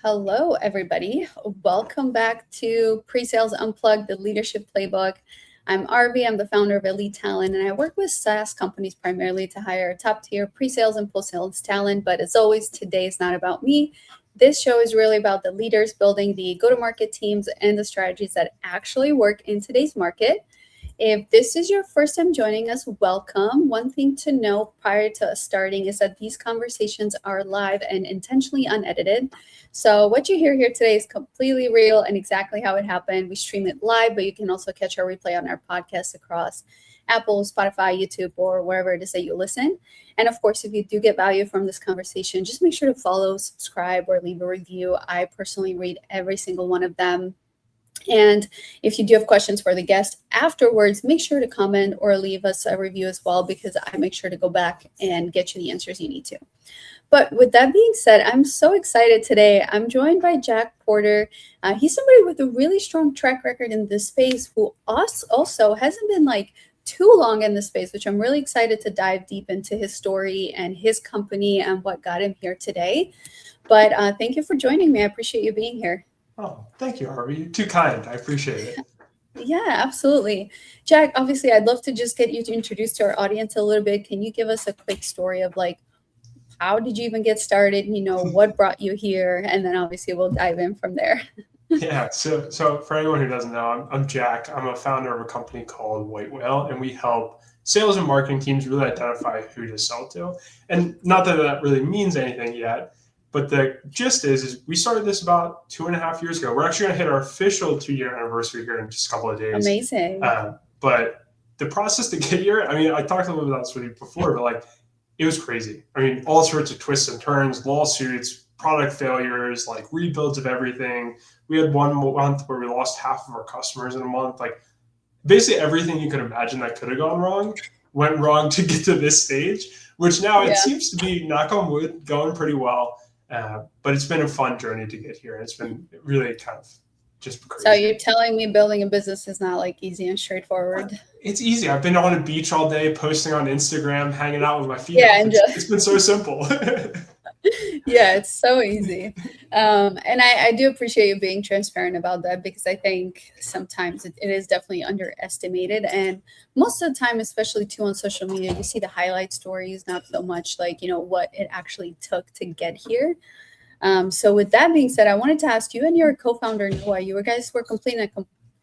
Hello, everybody. Welcome back to Pre-Sales Unplugged, the Leadership Playbook. I'm Arvi. I'm the founder of Elite Talent, and I work with SaaS companies primarily to hire top-tier pre-sales and post-sales talent. But as always, today is not about me. This show is really about the leaders building the go-to-market teams and the strategies that actually work in today's market. If this is your first time joining us, welcome. One thing to know prior to us starting is that these conversations are live and intentionally unedited. So what you hear here today is completely real and exactly how it happened. We stream it live, but you can also catch our replay on our podcast across Apple, Spotify, YouTube, or wherever it is that you listen. And of course, if you do get value from this conversation, just make sure to follow, subscribe, or leave a review. I personally read every single one of them. And if you do have questions for the guest afterwards, make sure to comment or leave us a review as well, because I make sure to go back and get you the answers you need to. But with that being said, I'm so excited today. I'm joined by Jack Porter. He's somebody with a really strong track record in this space who also hasn't been too long in this space, which I'm really excited to dive deep into his story and his company and what got him here today. But thank you for joining me. I appreciate you being here. Oh, thank you, Harvey. You're too kind. I appreciate it. Yeah, absolutely. Jack, obviously, I'd love to just get you to introduce to our audience a little bit. Can you give us a quick story of how did you even get started? What brought you here? And then obviously we'll dive in from there. Yeah. So for anyone who doesn't know, I'm Jack. I'm a founder of a company called WhiteWhale, and we help sales and marketing teams really identify who to sell to. And not that that really means anything yet, but the gist is we started this about 2.5 years ago. We're actually going to hit our official 2-year anniversary here in just a couple of days. Amazing. But the process to get here, I talked a little bit about this with you before, but it was crazy. All sorts of twists and turns, lawsuits, product failures, rebuilds of everything. We had one month where we lost half of our customers in a month. Basically everything you could imagine that could have gone wrong went wrong to get to this stage, which now it seems to be, knock on wood, going pretty well. But it's been a fun journey to get here. And it's been really kind of just crazy. So you're telling me building a business is not easy and straightforward? It's easy. I've been on a beach all day, posting on Instagram, hanging out with my feet. Yeah, it's been so simple. Yeah, it's so easy. And I do appreciate you being transparent about that, because I think sometimes it is definitely underestimated. And most of the time, especially too on social media, you see the highlight stories, not so much what it actually took to get here. So with that being said, I wanted to ask you and your co-founder, Noah, you guys were completing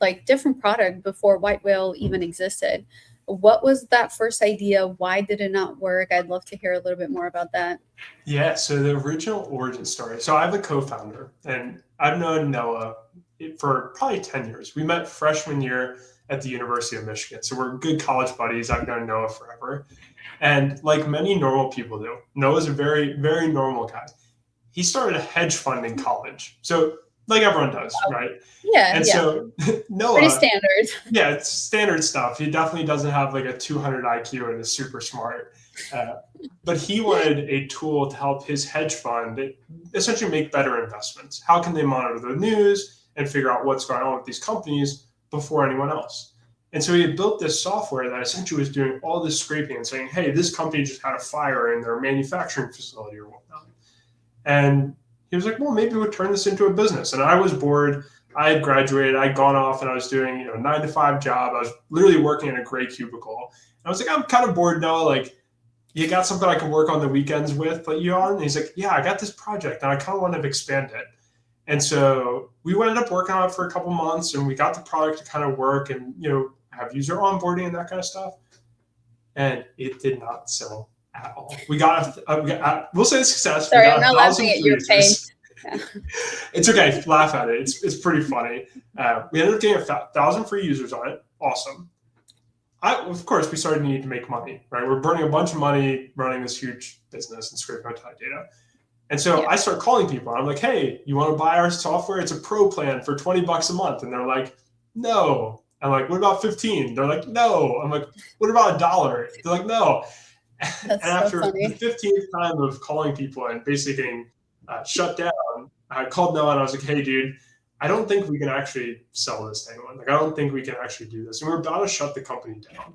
a different product before WhiteWhale even existed. What was that first idea? Why did it not work? I'd love to hear a little bit more about that. Yeah, so the original origin story. So I have a co-founder, and I've known Noah for probably 10 years. We met freshman year at the University of Michigan. So we're good college buddies. I've known Noah forever. And like many normal people do, Noah's a very, very normal guy. He started a hedge fund in college. So like everyone does, right? Yeah. And so Noah, pretty standard. Yeah, it's standard stuff. He definitely doesn't have a 200 IQ and is super smart. But he wanted a tool to help his hedge fund essentially make better investments. How can they monitor the news and figure out what's going on with these companies before anyone else? And so he had built this software that essentially was doing all this scraping and saying, hey, this company just had a fire in their manufacturing facility or whatnot. And he was like, well, maybe we'll turn this into a business. And I was bored. I had graduated. I'd gone off and I was doing a 9-to-5 job. I was literally working in a gray cubicle. And I was like, I'm kind of bored now. You got something I can work on the weekends with you on? And he's like, yeah, I got this project and I kind of want to expand it. And so we ended up working on it for a couple months, and we got the product to kind of work and, have user onboarding and that kind of stuff. And it did not sell at all. We got, we'll say success. Sorry, I'm not laughing at your pain. Yeah. It's okay. Laugh at it. It's pretty funny. We ended up getting 1,000 free users on it. Awesome. Of course, we started needing to make money, right? We're burning a bunch of money running this huge business and scraping our data. And so I start calling people. I'm like, hey, you want to buy our software? It's a pro plan for $20 a month. And they're like, no. I'm like, what about 15? They're like, no. I'm like, what about $1? They're like, no. And after the 15th time of calling people and basically getting shut down, I called Noah and I was like, hey, dude, I don't think we can actually sell this to anyone. I don't think we can actually do this. And we're about to shut the company down.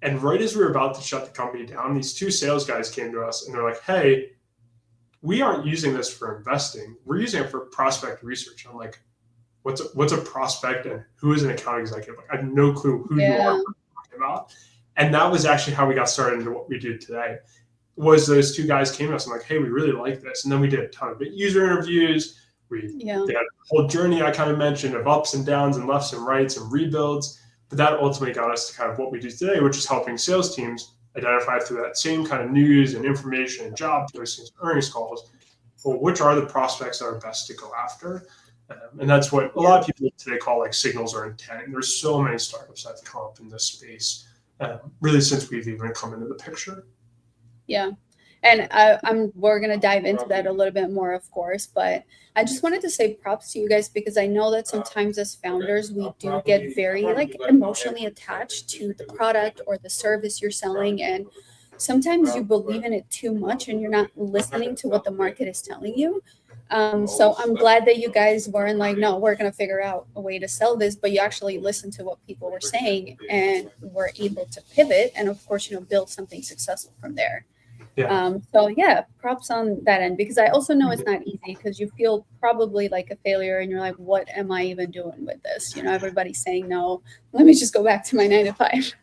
And right as we were about to shut the company down, these two sales guys came to us and they're like, hey, we aren't using this for investing. We're using it for prospect research. I'm like, what's a prospect and who is an account executive? Like, I have no clue who you are talking about. And that was actually how we got started into what we do today. Was those two guys came to us and like, hey, we really like this. And then we did a ton of user interviews. They had a whole journey I kind of mentioned of ups and downs and lefts and rights and rebuilds. But that ultimately got us to kind of what we do today, which is helping sales teams identify through that same kind of news and information and job postings, earnings calls, well, which are the prospects that are best to go after. And that's what a lot of people today call like signals or intent. And there's so many startups that have come up in this space, really since we've even come into the picture. Yeah. And we're going to dive into that a little bit more, of course, but I just wanted to say props to you guys, because I know that sometimes as founders, we do get very like emotionally attached to the product or the service you're selling. And sometimes you believe in it too much and you're not listening to what the market is telling you. So I'm glad that you guys weren't like, no, we're going to figure out a way to sell this, but you actually listened to what people were saying and were able to pivot and, of course, build something successful from there. So yeah, props on that end, because I also know it's not easy, because you feel probably like a failure and you're like, what am I even doing with this? Everybody's saying no, let me just go back to my 9 to 5.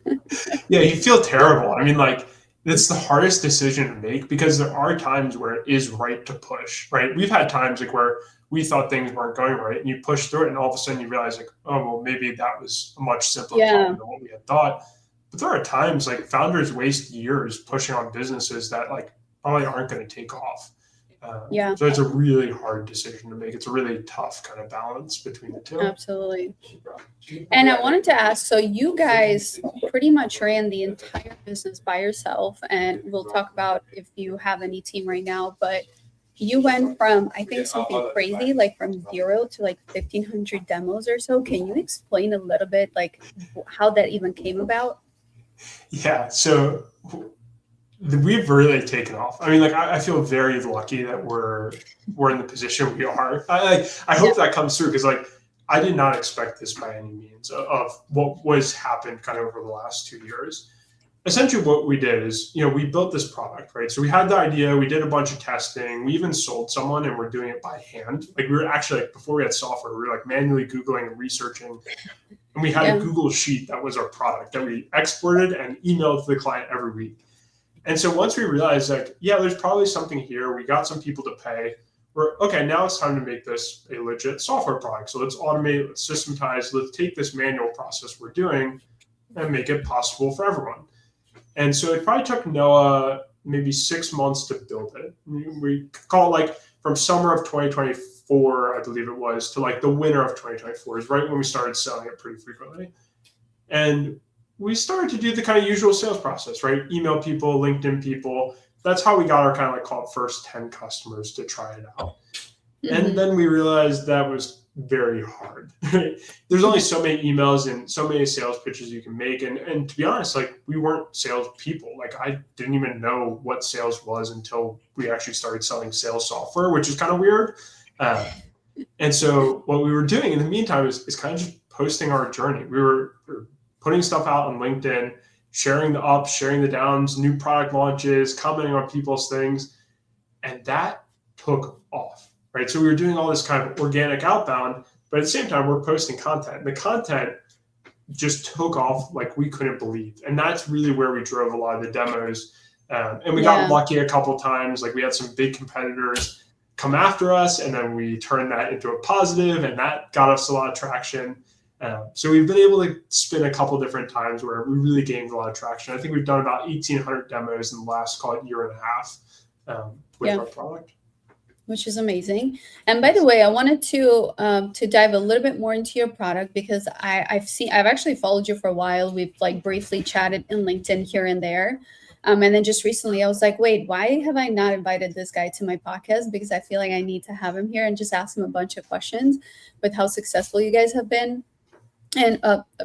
Yeah, you feel terrible. I mean, like, it's the hardest decision to make, because there are times where it is right to push, right? We've had times like where we thought things weren't going right and you push through it and all of a sudden you realize like, oh, well, maybe that was a much simpler problem than what we had thought. But there are times like founders waste years pushing on businesses that like probably aren't going to take off. So it's a really hard decision to make. It's a really tough kind of balance between the two. Absolutely. And I wanted to ask, so you guys pretty much ran the entire business by yourself, and we'll talk about if you have any team right now, but you went from, I think, something crazy, like from 0 to like 1,500 demos or so. Can you explain a little bit like how that even came about? Yeah, so we've really taken off. I mean, like, I feel very lucky that we're in the position we are. I hope that comes through, because like I did not expect this by any means of what was happened kind of over the last 2 years. Essentially, what we did is, we built this product, right? So we had the idea, we did a bunch of testing, we even sold someone, and we're doing it by hand. Like, we were actually, like, before we had software, we were like manually Googling and researching. And we had a Google Sheet that was our product that we exported and emailed to the client every week. And so once we realized like, yeah, there's probably something here, we got some people to pay, we're okay, now it's time to make this a legit software product. So let's automate, let's systematize, let's take this manual process we're doing and make it possible for everyone. And so it probably took Noah maybe 6 months to build it. We call it like from summer of 2024, I believe it was, to like the winter of 2024 is right when we started selling it pretty frequently. And we started to do the kind of usual sales process, right? Email people, LinkedIn people. That's how we got our kind of like called first 10 customers to try it out. And then we realized that was very hard. There's only so many emails and so many sales pitches you can make. And to be honest, like, we weren't sales people. Like, I didn't even know what sales was until we actually started selling sales software, which is kind of weird. And so what we were doing in the meantime is kind of just posting our journey. We were putting stuff out on LinkedIn, sharing the ups, sharing the downs, new product launches, commenting on people's things. And that took off, right? So we were doing all this kind of organic outbound, but at the same time, we're posting content. And the content just took off like we couldn't believe. And that's really where we drove a lot of the demos. And we got lucky a couple of times. Like, we had some big competitors come after us, and then we turned that into a positive, and that got us a lot of traction. So we've been able to spin a couple different times where we really gained a lot of traction. I think we've done about 1,800 demos in the last, call it, year and a half with our product. Which is amazing. And by the way, I wanted to dive a little bit more into your product, because I've actually followed you for a while. We've like briefly chatted in LinkedIn here and there. And then just recently I was like, wait, why have I not invited this guy to my podcast? Because I feel like I need to have him here and just ask him a bunch of questions with how successful you guys have been. And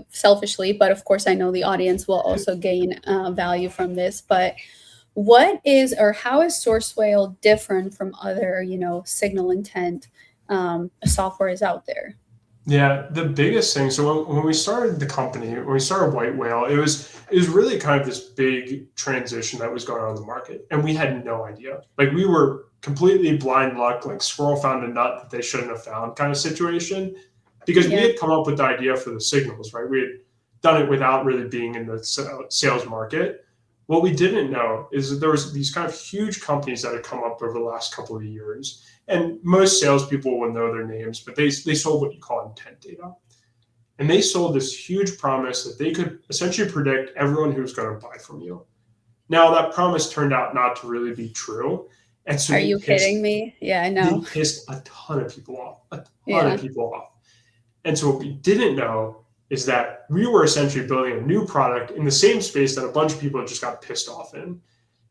selfishly, but of course I know the audience will also gain value from this. But what is, or how is WhiteWhale different from other, signal intent softwares out there? Yeah, the biggest thing. So when we started the company, when we started WhiteWhale, it was really kind of this big transition that was going on in the market, and we had no idea. Like we were completely blind luck, like squirrel found a nut that they shouldn't have found kind of situation, because we Yeah. had come up with the idea for the signals, right? We had done it without really being in the sales market. What we didn't know is that there was these kind of huge companies that had come up over the last couple of years, and most salespeople will know their names, but they sold what you call intent data. And they sold this huge promise that they could essentially predict everyone who was going to buy from you. Now, that promise turned out not to really be true. And so Are you kidding me? Yeah, I they know. pissed a ton of people off, a ton Yeah. of people off. And so what we didn't know is that we were essentially building a new product in the same space that a bunch of people just got pissed off in.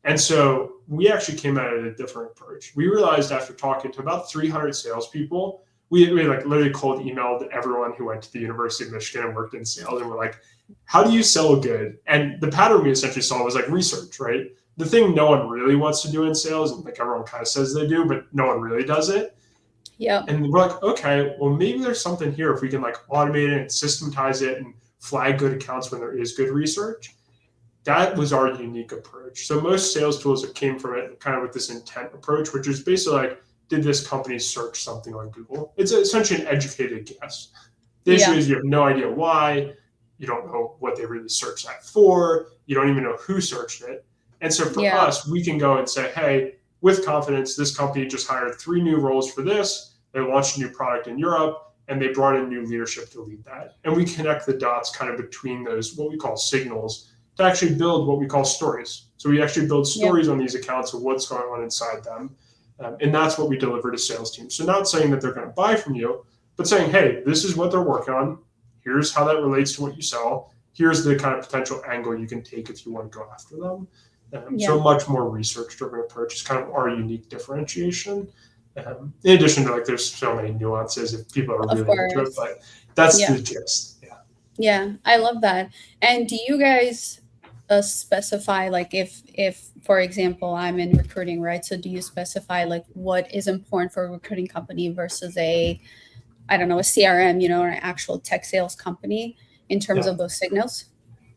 And so we actually came at it a different approach. We realized after talking to about 300 salespeople, we like literally cold emailed everyone who went to the University of Michigan and worked in sales, and we're like, how do you sell good? And the pattern we essentially saw was like research, right? The thing no one really wants to do in sales, and like everyone kind of says they do, but no one really does it. Yeah. And we're like, okay, well, maybe there's something here if we can like automate it and systematize it and flag good accounts when there is good research. That was our unique approach. So most sales tools that came from it kind of with this intent approach, which is basically like, did this company search something on Google? It's essentially an educated guess. The issue is you have no idea why. You don't know what they really searched that for. You don't even know who searched it. And so for us, we can go and say, hey, with confidence, this company just hired 3 new roles for this. They launched a new product in Europe, and they brought in new leadership to lead that. And we connect the dots kind of between those, what we call signals, to actually build what we call stories. So we actually build stories on these accounts of what's going on inside them. And that's what we deliver to sales teams. So not saying that they're going to buy from you, but saying, hey, this is what they're working on. Here's how that relates to what you sell. Here's the kind of potential angle you can take if you want to go after them. So a much more research-driven approach is kind of our unique differentiation. In addition to like, there's so many nuances if people are really into it, but that's the gist. Yeah, I love that. And do you guys specify like if for example I'm in recruiting, right? So do you specify like what is important for a recruiting company versus a CRM, or an actual tech sales company in terms of those signals?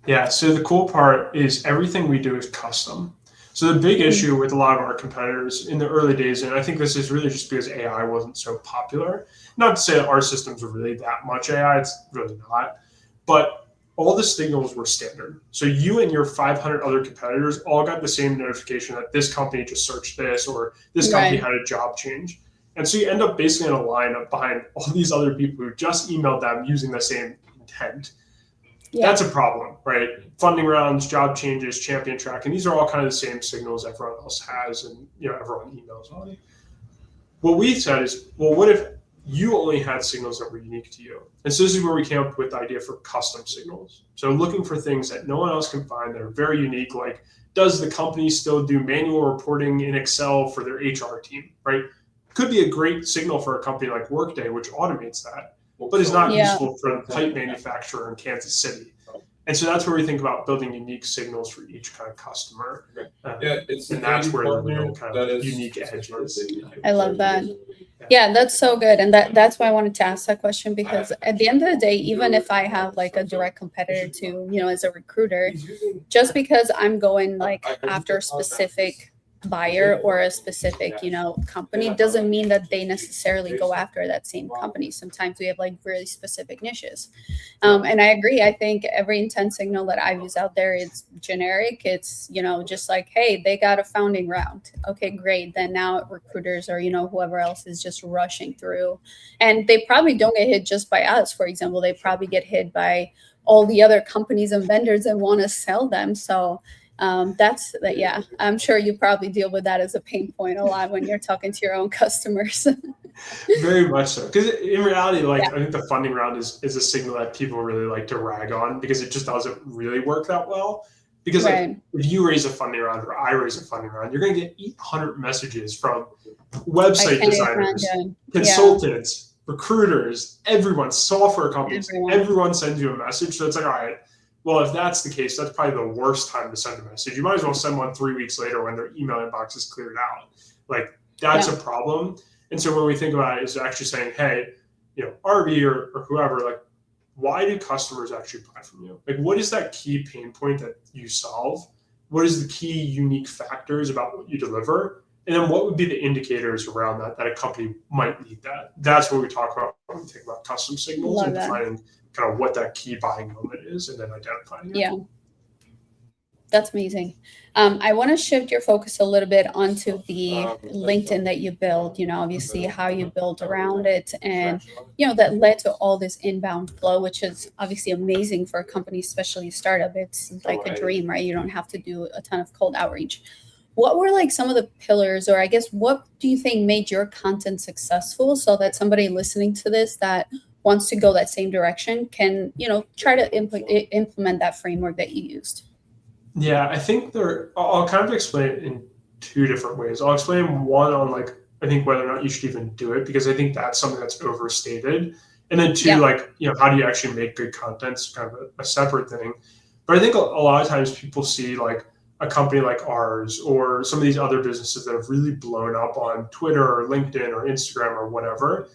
Yeah. So the cool part is everything we do is custom. So the big issue with a lot of our competitors in the early days, and I think this is really just because AI wasn't so popular, not to say that our systems are really that much AI, it's really not, but all the signals were standard. So you and your 500 other competitors all got the same notification that this company just searched this, or this company had a job change. And so you end up basically in a lineup behind all these other people who just emailed them using the same intent. That's a problem, right? Funding rounds, job changes, champion tracking, these are all kind of the same signals everyone else has, and everyone emails on. What we said is, well, what if you only had signals that were unique to you? And so this is where we came up with the idea for custom signals. So looking for things that no one else can find that are very unique, like does the company still do manual reporting in Excel for their HR team, right? Could be a great signal for a company like Workday, which automates that, but is not useful for the pipe manufacturer in Kansas City. And so that's where we think about building unique signals for each kind of customer. And that's where the real kind of unique edge is. I love that. Yeah, that's so good. And that's why I wanted to ask that question, because at the end of the day, even if I have like a direct competitor to, as a recruiter, just because I'm going like after a specific buyer or a specific company doesn't mean that they necessarily go after that same company. Sometimes we have like really specific niches, and I agree. I think every intent signal that I use out there is generic. It's just like, hey, they got a founding round. Okay, great. Then now recruiters or whoever else is just rushing through, and they probably don't get hit just by us. For example, they probably get hit by all the other companies and vendors that want to sell them. So that's that. Yeah, I'm sure you probably deal with that as a pain point a lot when you're talking to your own customers. Very much so, because in reality, I think the funding round is a signal that people really like to rag on, because it just doesn't really work that well. Because if you raise a funding round or I raise a funding round, you're going to get 800 messages from website designers, consultants, recruiters, everyone, software companies, everyone sends you a message. So it's like, all right, well, if that's the case, that's probably the worst time to send a message. You might as well send one 3 weeks later when their email inbox is cleared out. Like, that's a problem. And so when we think about it, is actually saying, hey, RV or whoever, like, why do customers actually buy from you? Like, what is that key pain point that you solve? What is the key unique factors about what you deliver? And then what would be the indicators around that a company might need that? That's what we talk about when we think about custom signals. Love and that. defining kind of what that key buying moment is and then identifying it. Yeah. That's amazing. I want to shift your focus a little bit onto the LinkedIn that you built, obviously how you built around it and, that led to all this inbound flow, which is obviously amazing for a company, especially a startup. It's like a dream, right? You don't have to do a ton of cold outreach. What were like some of the pillars, or I guess, what do you think made your content successful so that somebody listening to this that wants to go that same direction can, try to implement that framework that you used? Yeah, I think I'll kind of explain it in two different ways. I'll explain one on like, I think whether or not you should even do it, because I think that's something that's overstated. And then two, like, how do you actually make good content? It's kind of a separate thing. But I think a lot of times people see like a company like ours or some of these other businesses that have really blown up on Twitter or LinkedIn or Instagram or whatever.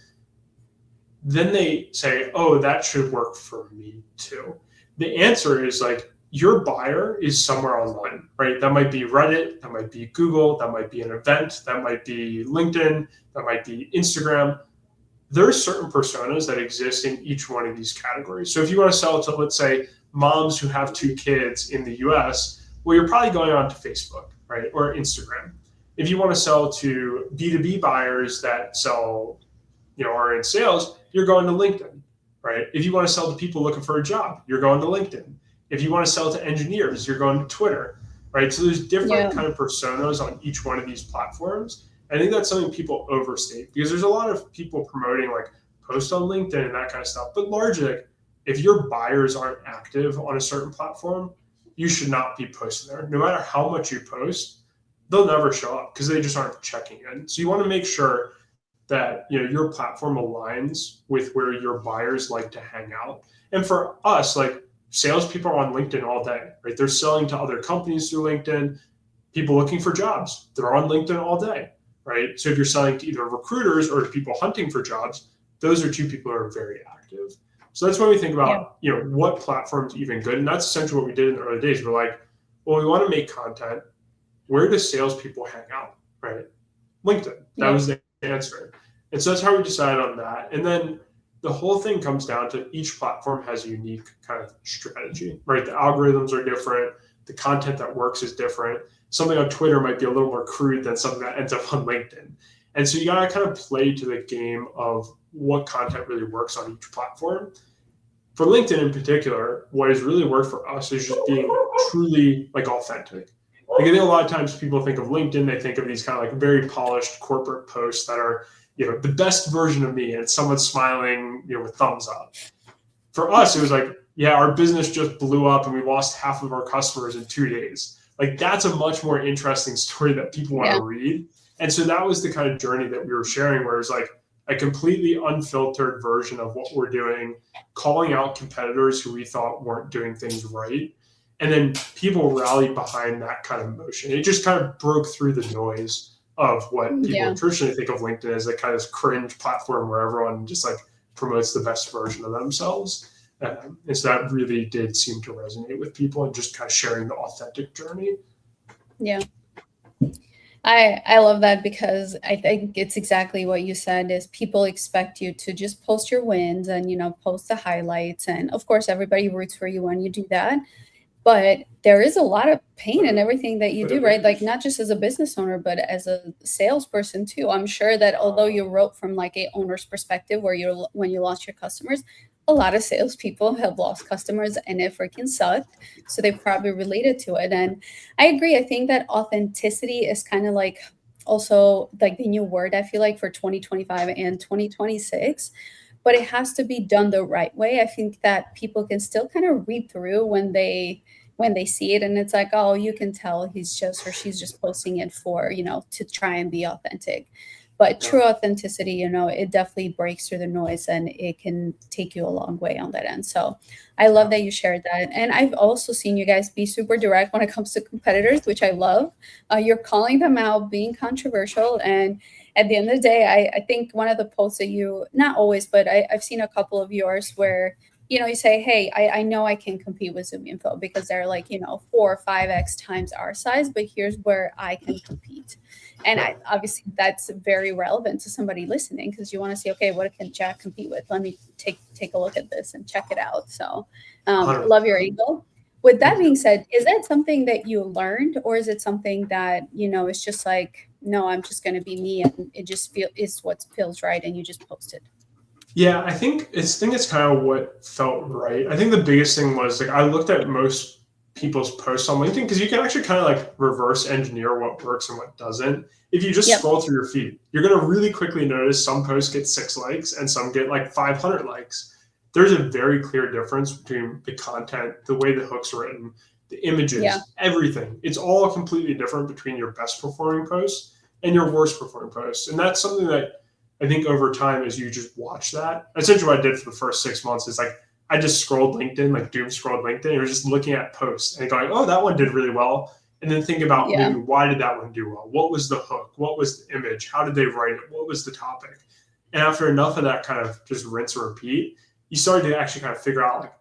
Then they say, oh, that should work for me too. The answer is like, your buyer is somewhere online, right? That might be Reddit, that might be Google, that might be an event, that might be LinkedIn, that might be Instagram. There are certain personas that exist in each one of these categories. So if you want to sell to, let's say, moms who have 2 kids in the US, well, you're probably going on to Facebook, right? Or Instagram. If you want to sell to B2B buyers that sell, are in sales, you're going to LinkedIn, right? If you want to sell to people looking for a job, you're going to LinkedIn. If you want to sell to engineers, you're going to Twitter, right? So there's different kind of personas on each one of these platforms. I think that's something people overstate because there's a lot of people promoting like post on LinkedIn and that kind of stuff. But largely, like, if your buyers aren't active on a certain platform, you should not be posting there. No matter how much you post, they'll never show up because they just aren't checking in. So you want to make sure that your platform aligns with where your buyers like to hang out. And for us, like, salespeople are on LinkedIn all day, right? They're selling to other companies through LinkedIn. People looking for jobs, they're on LinkedIn all day, right? So if you're selling to either recruiters or to people hunting for jobs, those are 2 people who are very active. So that's when we think about, what platform's even good. And that's essentially what we did in the early days. We're like, well, we want to make content. Where do salespeople hang out, right? LinkedIn. That was the answer. And so that's how we decided on that. And then the whole thing comes down to each platform has a unique kind of strategy, right? The algorithms are different. The content that works is different. Something on Twitter might be a little more crude than something that ends up on LinkedIn. And so you got to kind of play to the game of what content really works on each platform. For LinkedIn in particular, what has really worked for us is just being truly like authentic. Like, I think a lot of times people think of LinkedIn, they think of these kind of like very polished corporate posts that are the best version of me, and it's someone smiling, with thumbs up. For us, it was like, our business just blew up and we lost half of our customers in 2 days. Like, that's a much more interesting story that people want to read. And so that was the kind of journey that we were sharing, where it's like a completely unfiltered version of what we're doing, calling out competitors who we thought weren't doing things right. And then people rallied behind that kind of motion. It just kind of broke through the noise of what people traditionally think of LinkedIn as a kind of cringe platform where everyone just like promotes the best version of themselves. And so that really did seem to resonate with people and just kind of sharing the authentic journey. Yeah. I love that because I think it's exactly what you said is people expect you to just post your wins and, post the highlights. And of course, everybody roots for you when you do that. But there is a lot of pain in everything that you do, right? Like, not just as a business owner, but as a salesperson too. I'm sure that although you wrote from like a owner's perspective when you lost your customers, a lot of salespeople have lost customers and it freaking sucked. So they probably related to it. And I agree. I think that authenticity is kind of like also like the new word, I feel like, for 2025 and 2026. But it has to be done the right way. I think that people can still kind of read through when they see it, and it's like, oh, you can tell he's just or she's just posting it for, to try and be authentic. But true authenticity, it definitely breaks through the noise and it can take you a long way on that end. So I love that you shared that. And I've also seen you guys be super direct when it comes to competitors, which I love. You're calling them out, being controversial, and at the end of the day, I think one of the posts that you, not always, but I've seen a couple of yours where, you say, hey, I know I can compete with ZoomInfo because they're like, 4 or 5x times our size, but here's where I can compete. And obviously that's very relevant to somebody listening because you want to see, okay, what can Jack compete with? Let me take a look at this and check it out. So love your angle. With that being said, is that something that you learned, or is it something that, it's just like, no, I'm just going to be me and it just is what feels right and you just post it? Yeah, I think it's kind of what felt right. I think the biggest thing was like I looked at most people's posts on LinkedIn because you can actually kind of like reverse engineer what works and what doesn't. If you just scroll through your feed, you're going to really quickly notice some posts get 6 likes and some get like 500 likes. There's a very clear difference between the content, the way the hook's written, the images, everything. It's all completely different between your best performing posts and your worst performing posts. And that's something that I think over time, as you just watch that, essentially what I did for the first 6 months is like, I just scrolled LinkedIn, like doom scrolled LinkedIn, and was just looking at posts and going, oh, that one did really well. And then think about maybe why did that one do well? What was the hook? What was the image? How did they write it? What was the topic? And after enough of that kind of just rinse and repeat, you started to actually kind of figure out like,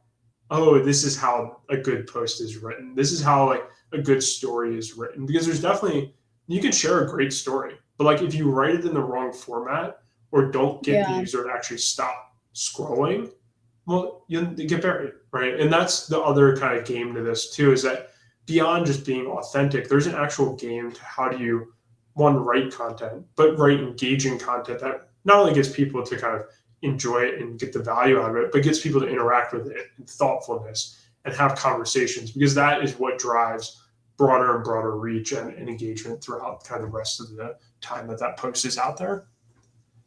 oh, this is how a good post is written. This is how like a good story is written. Because there's definitely, you can share a great story, but like if you write it in the wrong format or don't get the user to actually stop scrolling, well, you get buried, right? And that's the other kind of game to this too, is that beyond just being authentic, there's an actual game to how do you, one, write content, but write engaging content that not only gets people to kind of enjoy it and get the value out of it, but gets people to interact with it and thoughtfulness and have conversations, because that is what drives broader and broader reach and engagement throughout kind of the rest of the time that post is out there.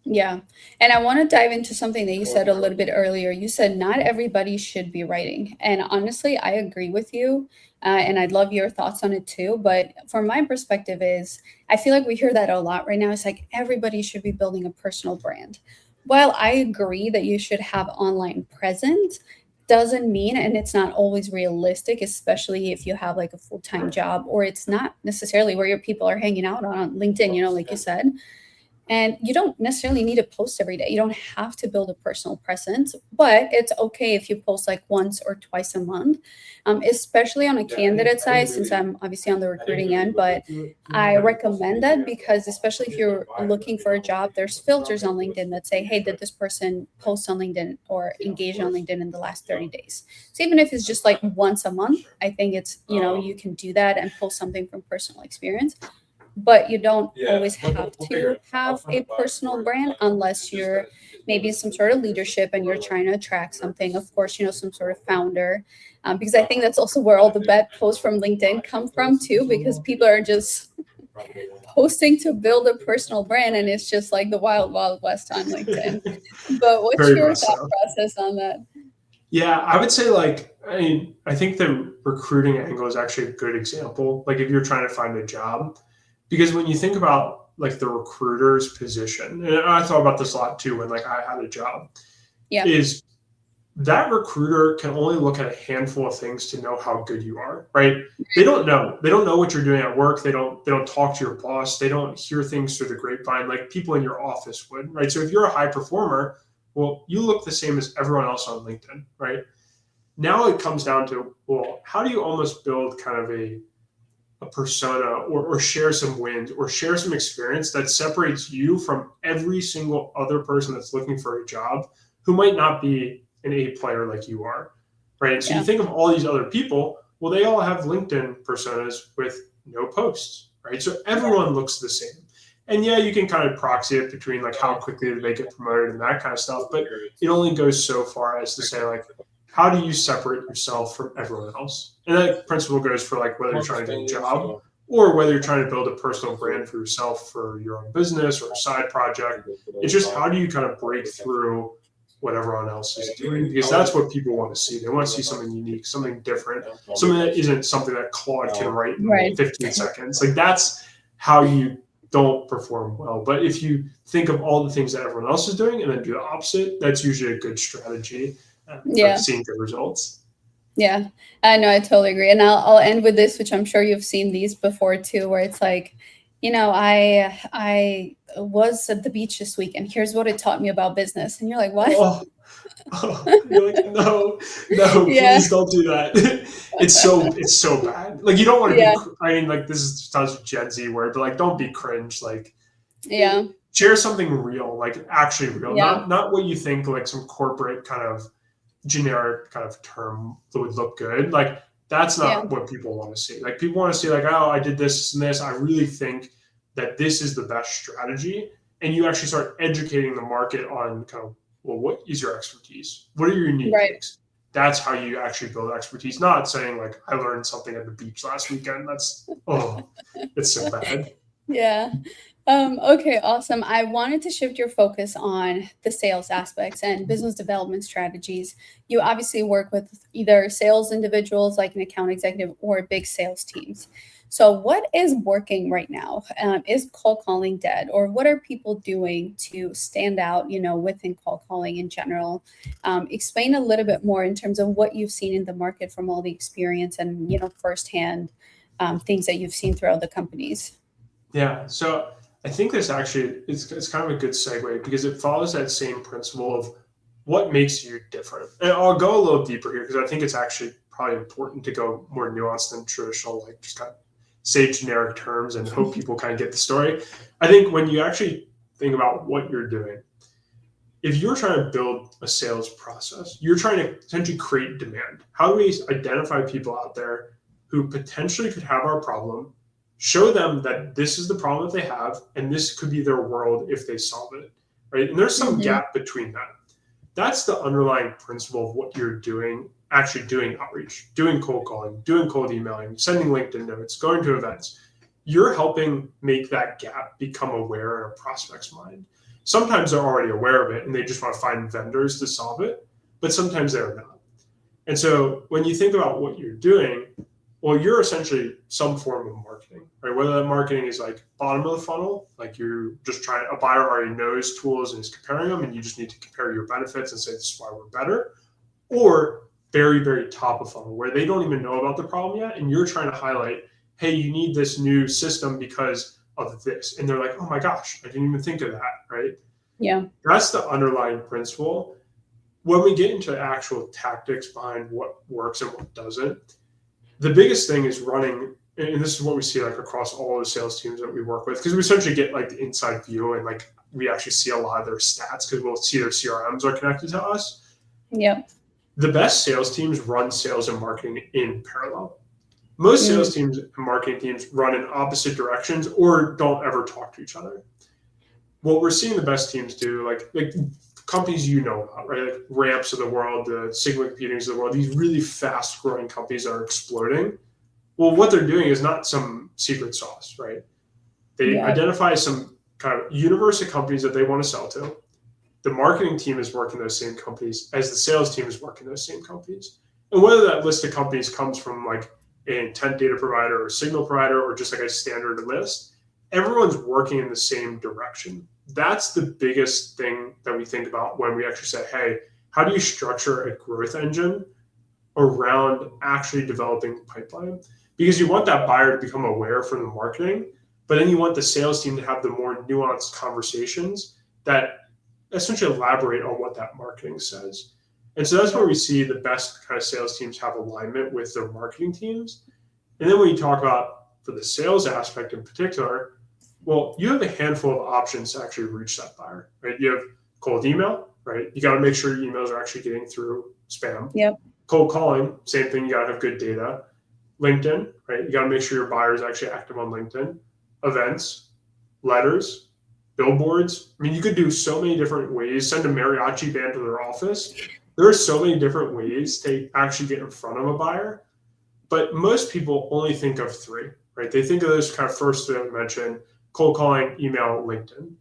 Yeah. And I want to dive into something that you said a little bit earlier. You said not everybody should be writing. And honestly, I agree with you. And I'd love your thoughts on it too. But from my perspective is, I feel like we hear that a lot right now. It's like everybody should be building a personal brand. While I agree that you should have online presence, doesn't mean, and it's not always realistic, especially if you have like a full-time job, or it's not necessarily where your people are hanging out on LinkedIn, like you said. And you don't necessarily need to post every day. You don't have to build a personal presence, but it's okay if you post like once or twice a month, especially on a candidate side, since I'm obviously on the recruiting end. But I recommend that because especially if you're looking for a job, there's filters on LinkedIn that say, hey, did this person post on LinkedIn or engage on LinkedIn in the last 30 days? So even if it's just like once a month, I think it's, you can do that and post something from personal experience. But you don't always have to have a personal brand unless you're maybe some sort of leadership and you're trying to attract something. Of course, some sort of founder, because I think that's also where all the bad posts from LinkedIn come from too, because people are just posting to build a personal brand and it's just like the wild, wild west on LinkedIn. But what's your thought process on that? Yeah, I would say I think the recruiting angle is actually a good example. Like if you're trying to find a job, because when you think about like the recruiter's position, and I thought about this a lot too when like I had a job, is that recruiter can only look at a handful of things to know how good you are, right? They don't know what you're doing at work. They don't talk to your boss. They don't hear things through the grapevine like people in your office would, right? So if you're a high performer, well, you look the same as everyone else on LinkedIn, right? Now it comes down to, well, how do you almost build kind of a persona or share some wins or share some experience that separates you from every single other person that's looking for a job who might not be an A player like you are, right? So you think of all these other people, well, they all have LinkedIn personas with no posts, right? So everyone looks the same. And you can kind of proxy it between like how quickly they get promoted and that kind of stuff, but it only goes so far as to say like, how do you separate yourself from everyone else? And that principle goes for like whether you're trying to get a job or whether you're trying to build a personal brand for yourself for your own business or a side project. It's just how do you kind of break through what everyone else is doing? Because that's what people want to see. They want to see something unique, something different, something that isn't something that Claude can write in 15 seconds. Like that's how you don't perform well. But if you think of all the things that everyone else is doing and then do the opposite, that's usually a good strategy. Seeing good results. Yeah, I know, I totally agree. And I'll end with this, which I'm sure you've seen these before too, where it's like, I was at the beach this week, and here's what it taught me about business. And you're like, what? Oh, oh, you're like, no, no, Yeah, please don't do that. It's so bad. Like you don't want to be. yeah, I mean, like this is such a Gen Z word, but like don't be cringe. Like yeah, share something real, like actually real, yeah, not what you think like some corporate kind of generic kind of term that would look good. Like that's yeah. not what people want to see. Like people want to see like, oh, I did this and this. I really think that this is the best strategy. And you actually start educating the market on kind of, well, what is your expertise? What are your unique Right. things? That's how you actually build expertise, not saying like I learned something at the beach last weekend. That's it's so bad. Yeah. Okay, awesome. I wanted to shift your focus on the sales aspects and business development strategies. You obviously work with either sales individuals like an account executive or big sales teams. So, what is working right now? Is cold calling dead, or what are people doing to stand out? Within cold calling in general. Explain a little bit more in terms of what you've seen in the market from all the experience and firsthand things that you've seen throughout the companies. Yeah. So I think this actually it's kind of a good segue because it follows that same principle of what makes you different. And I'll go a little deeper here because I think it's actually probably important to go more nuanced than traditional, like just kind of say generic terms and hope people kind of get the story. I think when you actually think about what you're doing, if you're trying to build a sales process, you're trying to essentially create demand. How do we identify people out there who potentially could have our problem, show them that this is the problem that they have, and this could be their world if they solve it, right? And there's some Hmm. gap between that. That's the underlying principle of what you're doing, actually doing outreach, doing cold calling, doing cold emailing, sending LinkedIn notes, going to events. You're helping make that gap become aware in a prospect's mind. Sometimes they're already aware of it and they just want to find vendors to solve it, but sometimes they're not. And so when you think about what you're doing, well, you're essentially some form of marketing, right? Whether that marketing is like bottom of the funnel, like you're just trying, a buyer already knows tools and is comparing them, and you just need to compare your benefits and say, this is why we're better, or very, very top of funnel, where they don't even know about the problem yet, and you're trying to highlight, hey, you need this new system because of this. And they're like, oh my gosh, I didn't even think of that, right? Yeah. That's the underlying principle. When we get into actual tactics behind what works and what doesn't, the biggest thing is running, and this is what we see like across all the sales teams that we work with, because we essentially get like the inside view and like we actually see a lot of their stats because we'll see their CRMs are connected to us. Yep. The best sales teams run sales and marketing in parallel. Most sales teams and marketing teams run in opposite directions or don't ever talk to each other. What we're seeing the best teams do, like companies about, right? Like Ramps of the world, the Sigma Computings of the world, these really fast growing companies that are exploding. Well, what they're doing is not some secret sauce, right? They Yeah. identify some kind of universe of companies that they want to sell to. The marketing team is working those same companies as the sales team is working those same companies. And whether that list of companies comes from like an intent data provider or signal provider or just like a standard list, everyone's working in the same direction. That's the biggest thing that we think about when we actually say, hey, how do you structure a growth engine around actually developing pipeline? Because you want that buyer to become aware from the marketing, but then you want the sales team to have the more nuanced conversations that essentially elaborate on what that marketing says. And so that's where we see the best kind of sales teams have alignment with their marketing teams. And then when you talk about for the sales aspect in particular, well, you have a handful of options to actually reach that buyer, right? You have cold email, right? You got to make sure your emails are actually getting through spam. Yep. Cold calling, same thing. You got to have good data. LinkedIn, right? You got to make sure your buyer is actually active on LinkedIn. Events, letters, billboards. I mean, you could do so many different ways. Send a mariachi band to their office. There are so many different ways to actually get in front of a buyer. But most people only think of three, right? They think of those kind of first that I mentioned, cold calling, email, LinkedIn.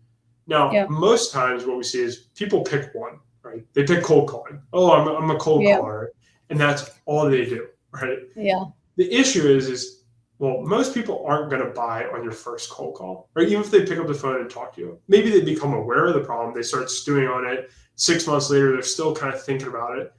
Now, Yeah. most times what we see is people pick one, right? They pick cold calling. Oh, I'm a cold Yeah. caller. And that's all they do, right? Yeah. The issue is well, most people aren't going to buy on your first cold call, right? Even if they pick up the phone and talk to you. Maybe they become aware of the problem. They start stewing on it. 6 months later, they're still kind of thinking about it.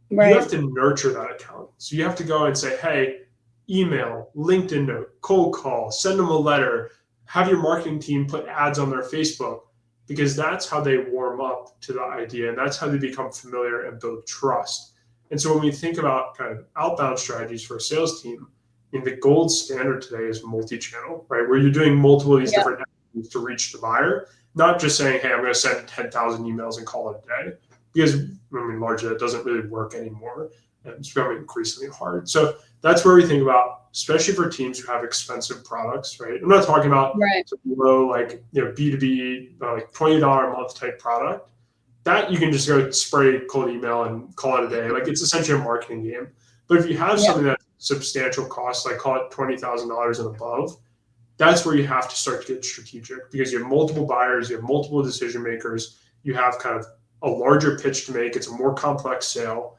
You have Right. to nurture that account. So you have to go and say, hey, email, LinkedIn note, cold call, send them a letter, have your marketing team put ads on their Facebook, because that's how they warm up to the idea, and that's how they become familiar and build trust. And so when we think about kind of outbound strategies for a sales team, I mean, the gold standard today is multi-channel, right? Where you're doing multiple of these different avenues to reach the buyer, not just saying, hey, I'm going to send 10,000 emails and call it a day, because I mean, largely that doesn't really work anymore. And it's becoming increasingly hard. So that's where we think about, especially for teams who have expensive products, right? I'm not talking about low, like, B2B, like $20 a month type product. That you can just go spray cold email and call it a day. Like, it's essentially a marketing game. But if you have something that's substantial cost, like call it $20,000 and above, that's where you have to start to get strategic, because you have multiple buyers, you have multiple decision makers, you have kind of a larger pitch to make. It's a more complex sale.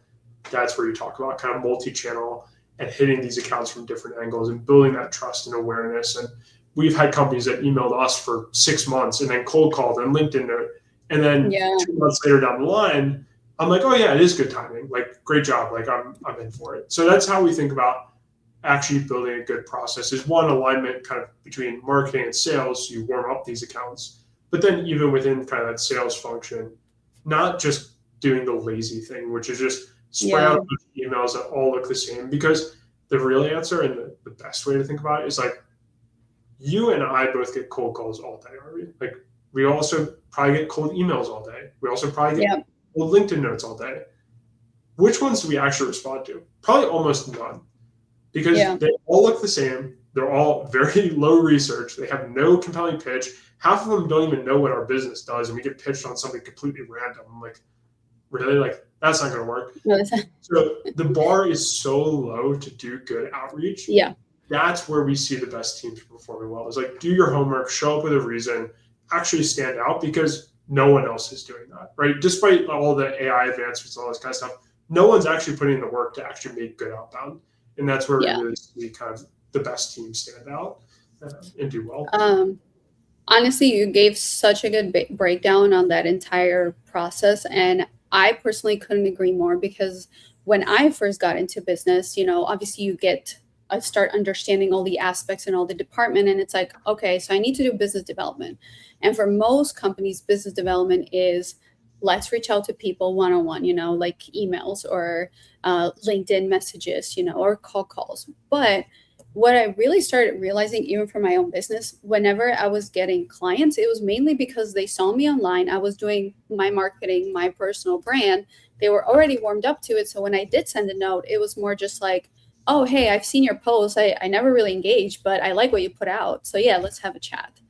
That's where you talk about kind of multi-channel and hitting these accounts from different angles and building that trust and awareness. And we've had companies that emailed us for 6 months and then cold called and LinkedIn note. And then 2 months later down the line, I'm like, oh yeah, it is good timing. Like, great job. Like, I'm in for it. So that's how we think about actually building a good process, is one, alignment kind of between marketing and sales. So you warm up these accounts, but then even within kind of that sales function, not just doing the lazy thing, which is just spray out a bunch of emails that all look the same. Because the real answer and the best way to think about it is, like, you and I both get cold calls all day, are we? Like, we also probably get cold emails all day. We also probably get cold LinkedIn notes all day. Which ones do we actually respond to? Probably almost none, because they all look the same. They're all very low research. They have no compelling pitch. Half of them don't even know what our business does, and we get pitched on something completely random. I'm like, really? Like, that's not going to work. No, so the bar is so low to do good outreach. That's where we see the best teams performing well. Is like, do your homework, show up with a reason, actually stand out, because no one else is doing that, right? Despite all the AI advancements, all this kind of stuff, no one's actually putting in the work to actually make good outbound. And that's where we really see kind of the best teams stand out and do well. Honestly, you gave such a good breakdown on that entire process. And I personally couldn't agree more, because when I first got into business, obviously you start understanding all the aspects and all the department. And it's like, okay, so I need to do business development. And for most companies, business development is, let's reach out to people one-on-one, like emails or LinkedIn messages, or calls. But what I really started realizing, even for my own business, whenever I was getting clients, it was mainly because they saw me online. I was doing my marketing, my personal brand. They were already warmed up to it. So when I did send a note, it was more just like, oh, hey, I've seen your post. I never really engaged, but I like what you put out. So yeah, let's have a chat.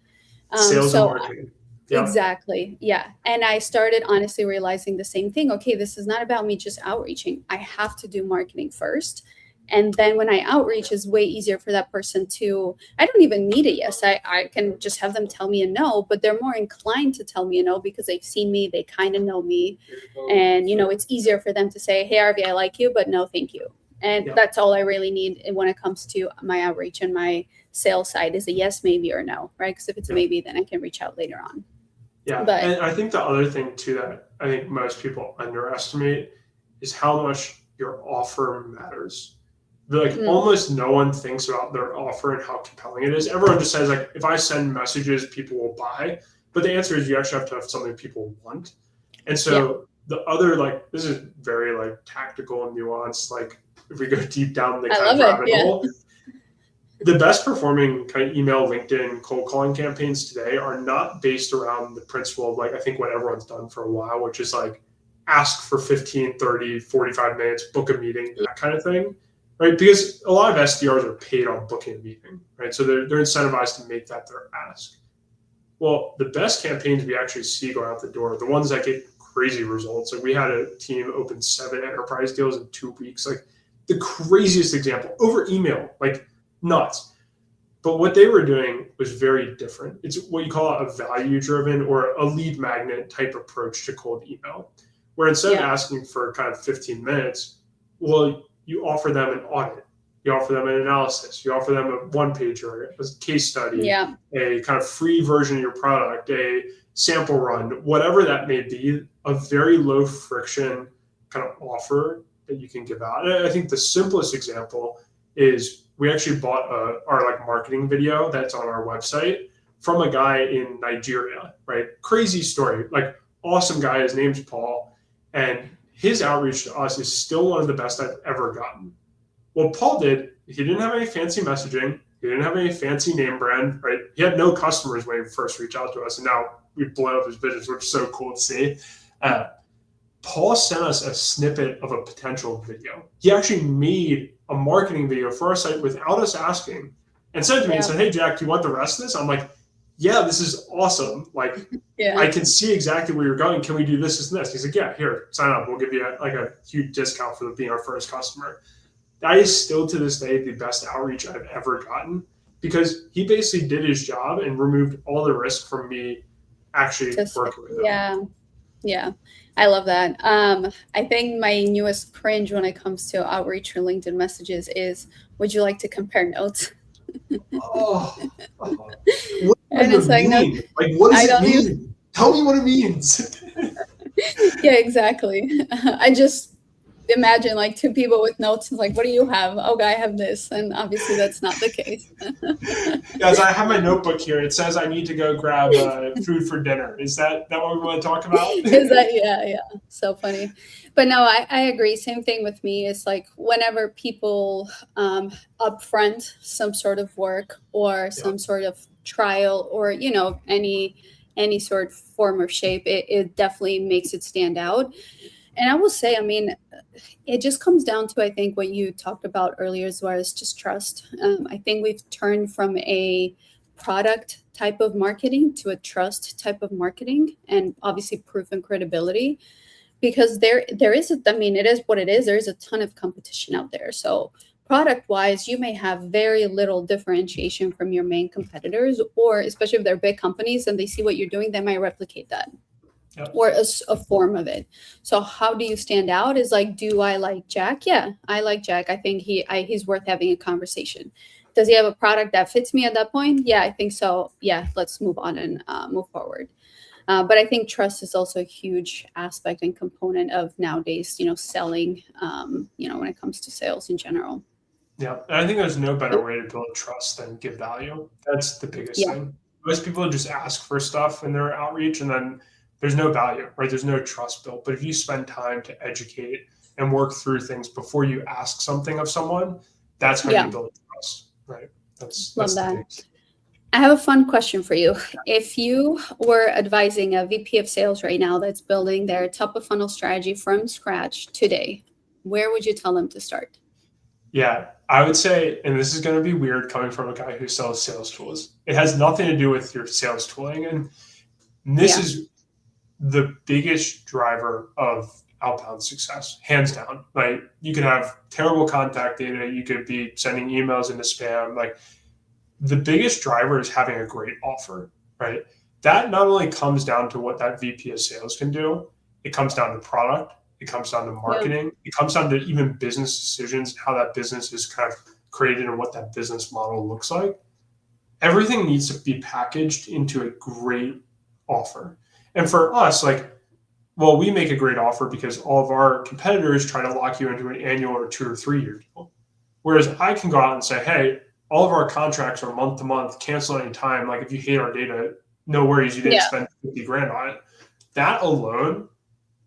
Sales and marketing. Exactly. Yeah. And I started honestly realizing the same thing. Okay, this is not about me just outreaching. I have to do marketing first. And then when I outreach, is way easier for that person to, I don't even need a yes. I can just have them tell me a no, but they're more inclined to tell me a no because they've seen me, they kind of know me. And, it's easier for them to say, hey, Arvi, I like you, but no, thank you. And that's all I really need when it comes to my outreach and my sales side, is a yes, maybe, or no, right? Because if it's a maybe, then I can reach out later on. Yeah. And I think the other thing too that I think most people underestimate is how much your offer matters. Almost no one thinks about their offer and how compelling it is. Everyone just says, like, if I send messages, people will buy. But the answer is you actually have to have something people want. And so the other, like, this is very like tactical and nuanced. Like, if we go deep down the kind of rabbit hole, the best performing kind of email, LinkedIn, cold calling campaigns today are not based around the principle of, like, I think what everyone's done for a while, which is like ask for 15, 30, 45 minutes, book a meeting, that kind of thing. Right, because a lot of SDRs are paid on booking a meeting, right? So they're incentivized to make that their ask. Well, the best campaigns we actually see going out the door, the ones that get crazy results. Like, we had a team open 7 enterprise deals in 2 weeks, like the craziest example, over email, like nuts. But what they were doing was very different. It's what you call a value-driven or a lead magnet type approach to cold email, where instead of asking for kind of 15 minutes, well, you offer them an audit, you offer them an analysis, you offer them a one-pager, a case study, a kind of free version of your product, a sample run, whatever that may be, a very low friction kind of offer that you can give out. And I think the simplest example is we actually bought our like marketing video that's on our website, from a guy in Nigeria, right? Crazy story, like awesome guy. His name's Paul, and his outreach to us is still one of the best I've ever gotten. What Paul did, he didn't have any fancy messaging. He didn't have any fancy name brand, right? He had no customers when he first reached out to us, and now we've blown up his business, which is so cool to see. Paul sent us a snippet of a potential video. He actually made a marketing video for our site without us asking, and sent it to me and said, "Hey, Jack, do you want the rest of this?" I'm like, "Yeah, this is awesome. Like, I can see exactly where you're going. Can we do this and this?" He's like, "Yeah, here, sign up. We'll give you a huge discount for being our first customer." That is still to this day the best outreach I've ever gotten, because he basically did his job and removed all the risk from me actually working with him. Yeah, I love that. I think my newest cringe when it comes to outreach or LinkedIn messages is, "Would you like to compare notes?" What and does it mean? Like, what does it mean? Tell me what it means. Yeah, exactly. I just imagine like two people with notes, like, "What do you have?" "Oh, I have this," and obviously that's not the case. Guys, I have my notebook here. It says I need to go grab food for dinner. Is that what we want to talk about? Is that yeah, so funny. But no, I agree. Same thing with me. It's like whenever people upfront some sort of work or some sort of trial, or any sort of form or shape, it definitely makes it stand out. And I will say, I mean, it just comes down to, I think, what you talked about earlier as well, as just trust. I think we've turned from a product type of marketing to a trust type of marketing, and obviously proof and credibility, because there is, I mean, it is what it is. There is a ton of competition out there. So product wise, you may have very little differentiation from your main competitors, or especially if they're big companies and they see what you're doing, they might replicate that. Or a form of it. So how do you stand out is like, do I like Jack? Yeah, I like Jack. I think he's worth having a conversation. Does he have a product that fits me at that point? Yeah, I think so. Yeah, let's move on and move forward. But I think trust is also a huge aspect and component of nowadays, selling, when it comes to sales in general. Yeah, and I think there's no better way to build trust than give value. That's the biggest thing. Most people just ask for stuff in their outreach, and then there's no value, right? There's no trust built. But if you spend time to educate and work through things before you ask something of someone, that's how you build trust, right? That's Love the that. thing. I have a fun question for you. If you were advising a VP of sales right now that's building their top of funnel strategy from scratch today, where would you tell them to start? Yeah, I would say, and this is going to be weird coming from a guy who sells sales tools, it has nothing to do with your sales tooling. And this is the biggest driver of outbound success, hands down. Like, you could have terrible contact data, you could be sending emails into spam. Like, the biggest driver is having a great offer, right? That not only comes down to what that VP of sales can do, it comes down to product, it comes down to marketing, it comes down to even business decisions, how that business is kind of created and what that business model looks like. Everything needs to be packaged into a great offer. And for us, we make a great offer because all of our competitors try to lock you into an annual or 2 or 3 year deal. Whereas I can go out and say, hey, all of our contracts are month to month, cancel any time. Like, if you hate our data, no worries, you didn't spend 50 grand on it. That alone,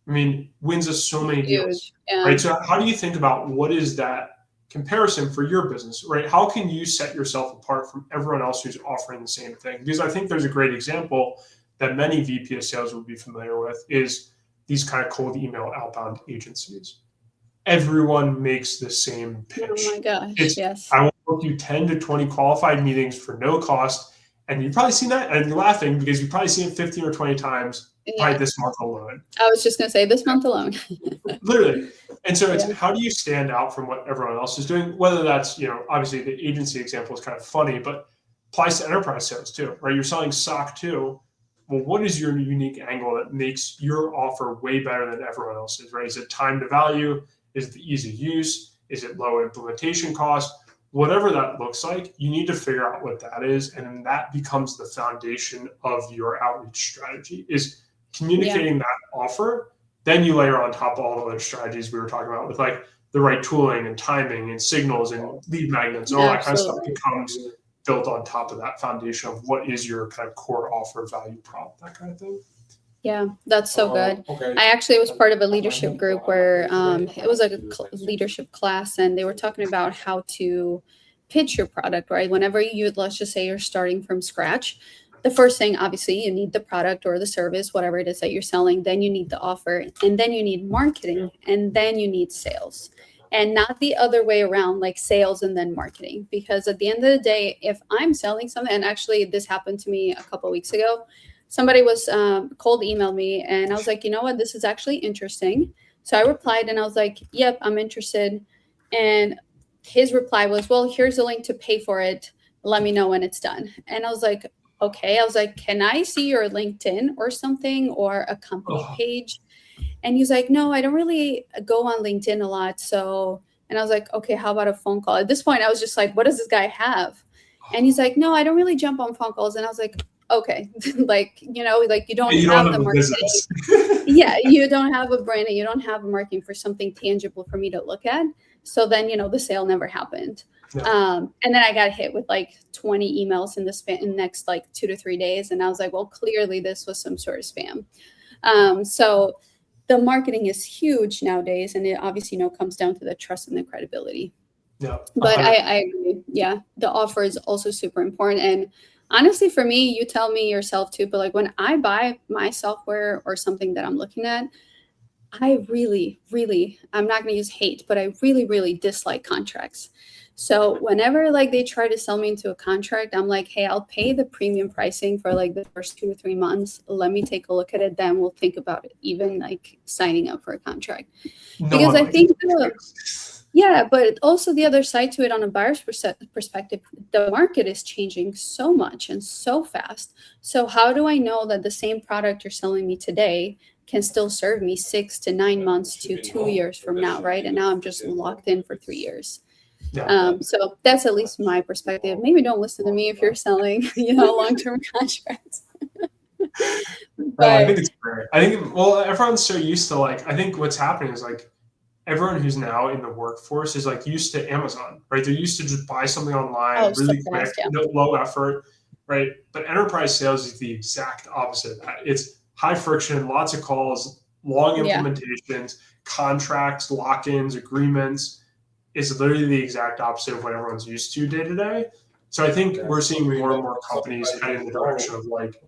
I mean, wins us so many deals, right? So how do you think about what is that comparison for your business, right? How can you set yourself apart from everyone else who's offering the same thing? Because I think there's a great example that many VP of sales would be familiar with is these kind of cold email outbound agencies. Everyone makes the same pitch. Oh my gosh, yes. I will book you 10 to 20 qualified meetings for no cost. And you've probably seen that, and you're laughing because you've probably seen it 15 or 20 times by this month alone. I was just going to say this month alone. Literally. And so it's how do you stand out from what everyone else is doing? Whether that's, obviously the agency example is kind of funny, but applies to enterprise sales too, right? You're selling SOC too. Well, what is your unique angle that makes your offer way better than everyone else's, right? Is it time to value? Is it the ease of use? Is it low implementation cost? Whatever that looks like, you need to figure out what that is. And then that becomes the foundation of your outreach strategy, is communicating that offer. Then you layer on top all the other strategies we were talking about with the right tooling and timing and signals and lead magnets and all that kind of stuff becomes built on top of that foundation of what is your kind of core offer, value prop, that kind of thing. Yeah, that's so good. Okay. I actually was part of a leadership group where it was like a leadership class, and they were talking about how to pitch your product, right? Whenever you, let's just say you're starting from scratch, the first thing, obviously, you need the product or the service, whatever it is that you're selling. Then you need the offer, and then you need marketing, and then you need sales. And not the other way around, like sales and then marketing. Because at the end of the day, if I'm selling something, and actually this happened to me a couple of weeks ago, somebody was cold emailed me, and I was like, you know what, this is actually interesting. So I replied, and I was like, yep, I'm interested. And his reply was, well, here's a link to pay for it. Let me know when it's done. And I was like, okay. I was like, can I see your LinkedIn or something, or a company page? And he's like, no, I don't really go on LinkedIn a lot. So, and I was like, okay, how about a phone call? At this point, I was just like, what does this guy have? And he's like, no, I don't really jump on phone calls. And I was like, okay, like, you know, like you don't have the marketing. Yeah, you don't have a brand, and you don't have a marketing for something tangible for me to look at. So then, you know, the sale never happened. Yeah. And then I got hit with like 20 emails in the next like 2 to 3 days. And I was like, well, clearly this was some sort of spam. So the marketing is huge nowadays. And it obviously, you know, comes down to the trust and the credibility. Yeah. But I agree. Yeah. The offer is also super important. And honestly, for me, you tell me yourself too, but like when I buy my software or something that I'm looking at, I really, I'm not going to use hate, but I really dislike contracts. So whenever like they try to sell me into a contract, I'm like, hey, I'll pay the premium pricing for like the first 2 to 3 months. Let me take a look at it. Then we'll think about it, even like signing up for a contract. Because I think yeah, but also the other side to it, on a buyer's perspective, the market is changing so much and so fast. So how do I know that the same product you're selling me today can still serve me 6 to 9 months to 2 years from now, right? And now I'm just locked in for 3 years. Yeah. So that's at least my perspective. Maybe don't listen to me if you're selling, you know, long-term contracts. But I think it's fair. I think, well, everyone's so used to like, I think what's happening is like, everyone who's now in the workforce is like used to Amazon, right? They're used to just buy something online, really quick, low effort, right? But enterprise sales is the exact opposite of that. It's high friction, lots of calls, long implementations, contracts, lock-ins, agreements. It's literally the exact opposite of what everyone's used to day to day. So I think we're seeing more and more companies head in the direction of like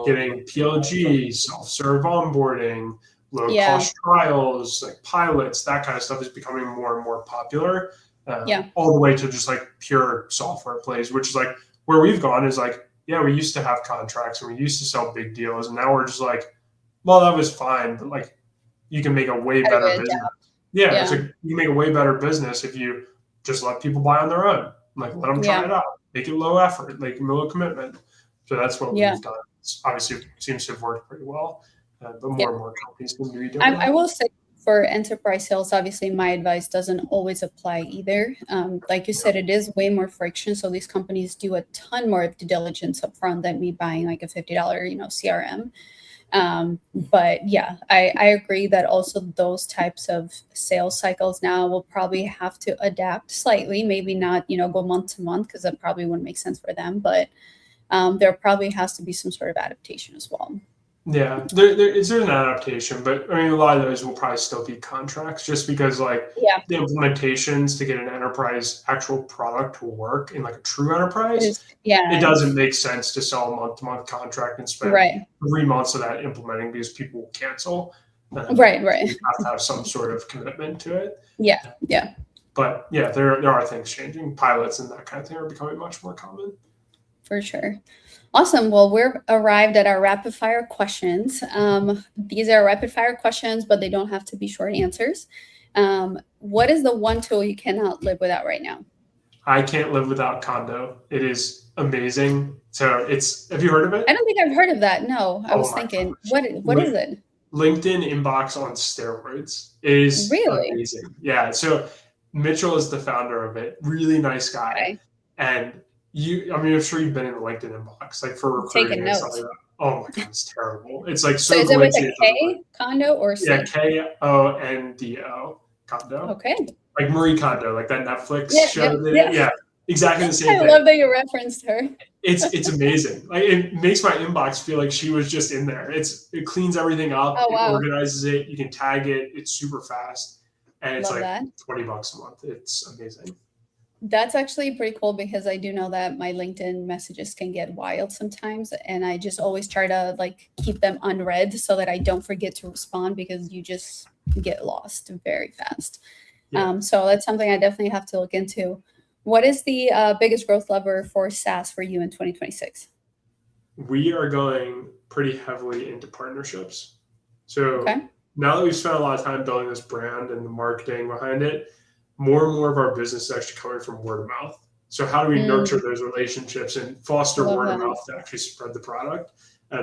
getting PLG, self-serve onboarding, low-cost trials, like pilots, that kind of stuff is becoming more and more popular. All the way to just like pure software plays, which is like where we've gone is like, yeah, we used to have contracts and we used to sell big deals, and now we're just like, well, that was fine, but like you can make a way better business. It's like you make a way better business if you just let people buy on their own. Like let them try it out, make it low effort, like low commitment. So that's what we've done. It's obviously it seems to have worked pretty well. But more and more companies can be doing that. I will say for enterprise sales, obviously my advice doesn't always apply either. Like you said, it is way more friction. So these companies do a ton more due diligence upfront than me buying like a $50, you know, CRM. But yeah, I agree that also those types of sales cycles now will probably have to adapt slightly, maybe not, you know, go month to month, because that probably wouldn't make sense for them. But there probably has to be some sort of adaptation as well. Yeah, there's an adaptation, but I mean, a lot of those will probably still be contracts, just because like the implementations to get an enterprise actual product to work in like a true enterprise, it doesn't make sense to sell a month-to-month contract and spend 3 months of that implementing, because people will cancel. Right. You have to have some sort of commitment to it. Yeah. But yeah, there are things changing. Pilots and that kind of thing are becoming much more common. For sure. Awesome. Well, we're arrived at our rapid fire questions. These are rapid fire questions, but they don't have to be short answers. What is the one tool you cannot live without right now? I can't live without Condo. It is amazing. So have you heard of it? I don't think I've heard of that. No, I was thinking, what is it? LinkedIn inbox on steroids. It is really amazing. Yeah. So Mitchell is the founder of it. Really nice guy. Okay. And I'm sure you've been in the LinkedIn inbox, like for recruiting and stuff like that. Oh my God, it's terrible. It's like so. So is it with a K, Condo, or C? Yeah, Kondo, Condo. Okay. Like Marie Kondo, like that Netflix show. Yeah. exactly the same I thing. love that you referenced her. It's amazing. Like, it makes my inbox feel like she was just in there. It cleans everything up. Oh, It wow. organizes it. You can tag it. It's super fast, and it's Love like that. $20 a month. It's amazing. That's actually pretty cool because I do know that my LinkedIn messages can get wild sometimes, and I just always try to like keep them unread so that I don't forget to respond because you just get lost very fast. Yeah. So that's something I definitely have to look into. What is the biggest growth lever for SaaS for you in 2026? We are going pretty heavily into partnerships. So Okay. now that we've spent a lot of time building this brand and the marketing behind it, more and more of our business is actually coming from word of mouth. So how do we nurture those relationships and foster Love word of that. mouth to actually spread the product?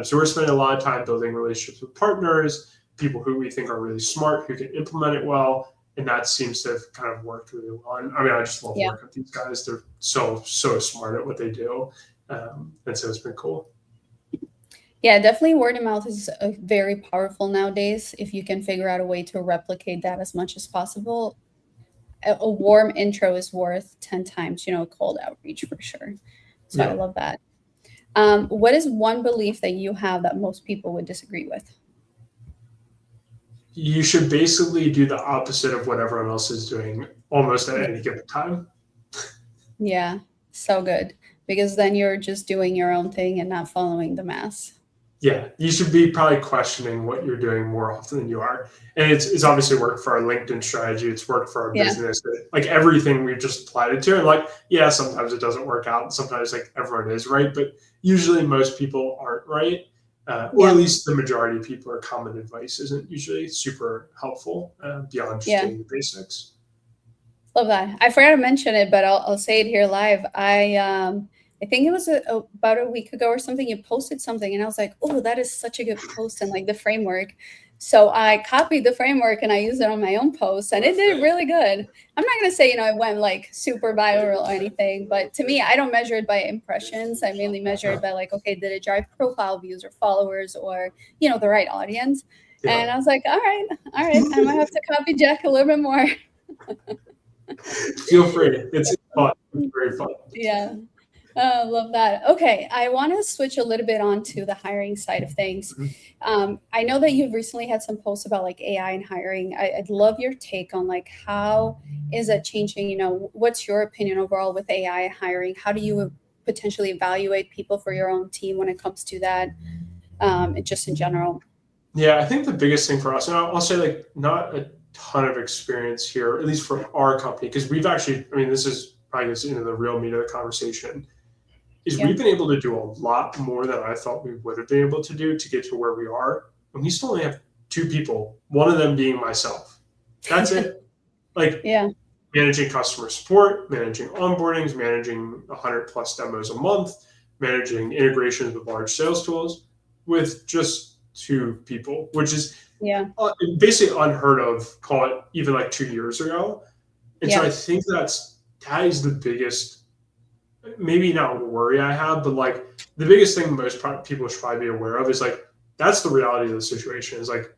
So we're spending a lot of time building relationships with partners, people who we think are really smart, who can implement it well. And that seems to have kind of worked really well. And I mean, I just love Yeah. working with these guys. They're so smart at what they do. And so it's been cool. Yeah, definitely word of mouth is very powerful nowadays. If you can figure out a way to replicate that as much as possible, a warm intro is worth 10 times, cold outreach for sure. So I Yeah. love that. What is one belief that you have that most people would disagree with? You should basically do the opposite of what everyone else is doing almost at any given time. Yeah, so good. Because then you're just doing your own thing and not following the mass. Yeah, you should be probably questioning what you're doing more often than you are. And it's obviously worked for our LinkedIn strategy. It's worked for our Yeah. business. Like everything we've just applied it to. And like, yeah, sometimes it doesn't work out. And sometimes like everyone is right. But usually most people aren't right. Or at least the majority of people are common advice isn't usually super helpful beyond just doing the basics. Love that. I forgot to mention it, but I'll say it here live. I think it was about a week ago or something. You posted something, and I was like, "Oh, that is such a good post!" And like the framework. So I copied the framework and I used it on my own post, and it did really good. I'm not gonna say it went like super viral or anything, but to me, I don't measure it by impressions. I mainly measure it by like, okay, did it drive profile views or followers or the right audience? Yeah. And I was like, all right, I might have to copy Jack a little bit more. Feel free. It's fun. It's very fun. Yeah. Love that. Okay, I want to switch a little bit on to the hiring side of things. I know that you've recently had some posts about like AI and hiring. I'd love your take on like how is that changing? What's your opinion overall with AI hiring? How do you potentially evaluate people for your own team when it comes to that? Just in general. Yeah, I think the biggest thing for us, and I'll say like not a ton of experience here, at least for our company, because we've actually, I mean, this is probably gets into the real meat of the conversation, is we've been able to do a lot more than I thought we would have been able to do to get to where we are. And we still only have 2 people, one of them being myself. That's it. Like managing customer support, managing onboardings, managing 100+ demos a month, managing integrations with large sales tools with just 2 people, which is basically unheard of, call it even like 2 years ago. And so I think that is the biggest, maybe not worry I have, but like the biggest thing most people should probably be aware of is like, that's the reality of the situation is like,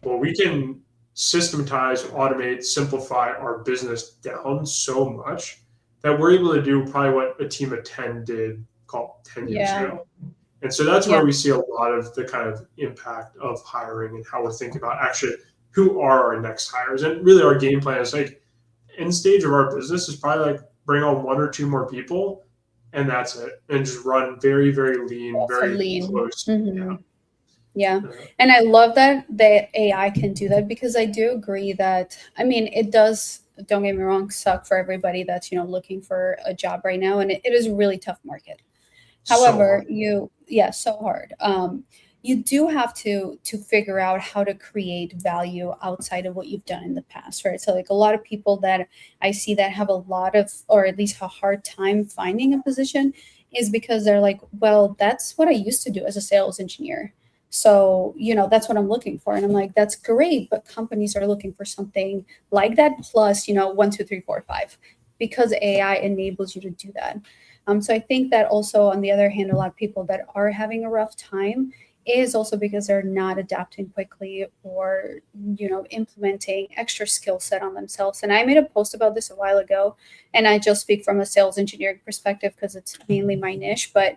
well, we can systematize, automate, simplify our business down so much that we're able to do probably what a team of 10 did, call it 10 years ago. And so that's where we see a lot of the kind of impact of hiring and how we're thinking about actually who are our next hires. And really our game plan is like, end stage of our business is probably like bring on 1 or 2 more people and that's it. And just run very, very lean, very close. Yeah. And I love that the AI can do that because I do agree that, I mean, it does, don't get me wrong, suck for everybody that's, looking for a job right now. And it is a really tough market. However, so hard. You do have to figure out how to create value outside of what you've done in the past, right? So like a lot of people that I see that have a lot of, or at least a hard time finding a position is because they're like, well, that's what I used to do as a sales engineer. So, that's what I'm looking for. And I'm like, that's great, but companies are looking for something like that plus, 1, 2, 3, 4, 5, because AI enables you to do that. So I think that also, on the other hand, a lot of people that are having a rough time, is also because they're not adapting quickly or, implementing extra skill set on themselves. And I made a post about this a while ago, and I just speak from a sales engineering perspective because it's mainly my niche, but